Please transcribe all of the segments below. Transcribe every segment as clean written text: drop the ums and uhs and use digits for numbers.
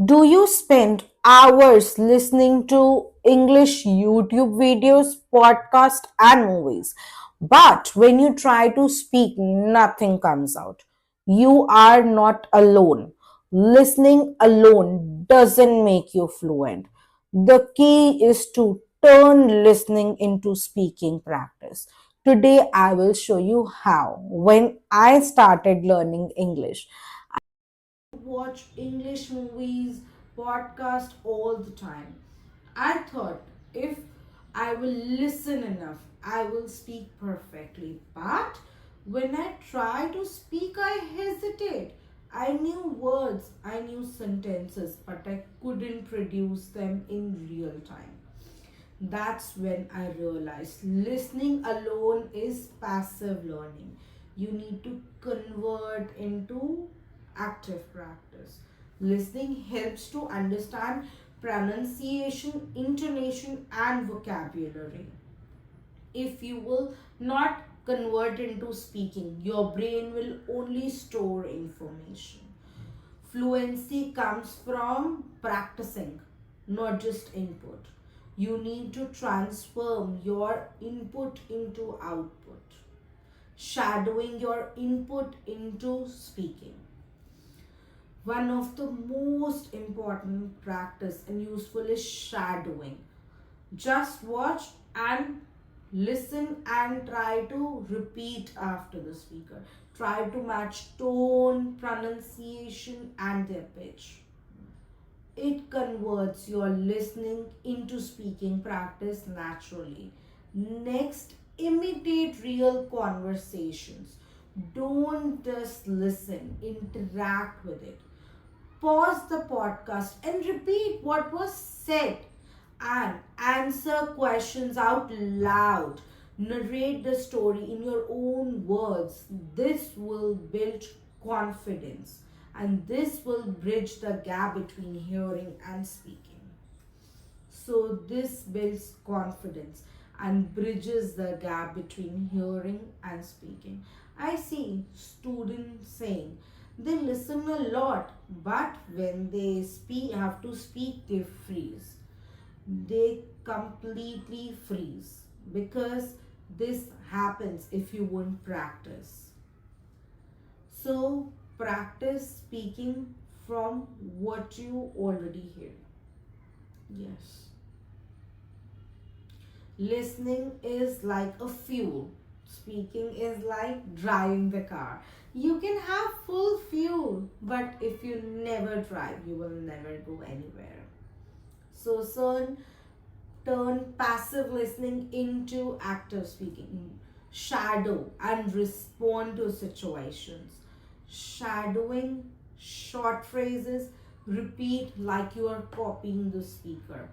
Do you spend hours listening to English YouTube videos, podcasts, and movies? But when you try to speak, nothing comes out. You are not alone. Listening alone doesn't make you fluent. The key is to turn listening into speaking practice. Today, I will show you how. When I started learning English, watch English movies, podcast all the time. I thought if I will listen enough, I will speak perfectly. But when I try to speak, I hesitate. I knew words, I knew sentences, but I couldn't produce them in real time. That's when I realized listening alone is passive learning. You need to convert into active practice. Listening helps to understand pronunciation, intonation, and vocabulary. If you will not convert into speaking, your brain will only store information. Fluency comes from practicing, not just input. You need to transform your input into output, shadowing your input into speaking. One of the most important practice and useful is shadowing. Just watch and listen and try to repeat after the speaker. Try to match tone, pronunciation, and their pitch. It converts your listening into speaking practice naturally. Next, imitate real conversations. Don't just listen, interact with it. Pause the podcast and repeat what was said and answer questions out loud. Narrate the story in your own words. This will build confidence and this will bridge the gap between hearing and speaking. So, this builds confidence and bridges the gap between hearing and speaking. I see students saying they listen a lot, but when they have to speak, they freeze. They completely freeze because this happens if you won't practice. So, practice speaking from what you already hear. Yes. Listening is like a fuel. Speaking is like driving the car. You can have full fuel, but if you never drive, you will never go anywhere. So, son, turn passive listening into active speaking. Shadow and respond to situations. Shadowing short phrases, repeat like you are copying the speaker.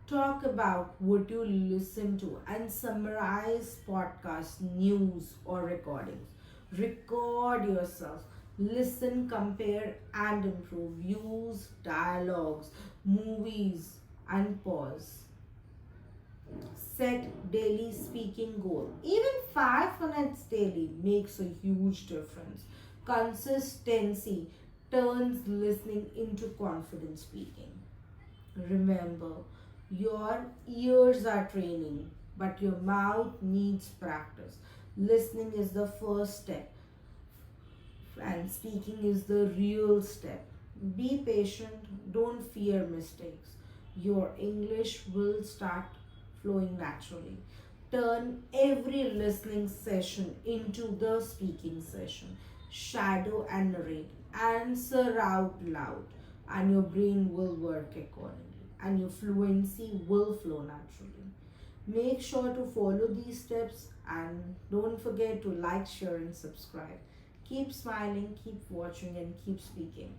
Talk about what you listen to and summarize podcasts, news, or recordings. Record yourself. Listen, compare, and improve. Use dialogues, movies, and pause. Set daily speaking goal. Even 5 minutes daily makes a huge difference. Consistency turns listening into confident speaking. Remember, your ears are training, but your mouth needs practice. Listening is the first step, and speaking is the real step. Be patient, don't fear mistakes. Your English will start flowing naturally. Turn every listening session into the speaking session. Shadow and narrate. Answer out loud, and your brain will work accordingly, and your fluency will flow naturally. Make sure to follow these steps and don't forget to like, share, and subscribe. Keep smiling, keep watching, and keep speaking.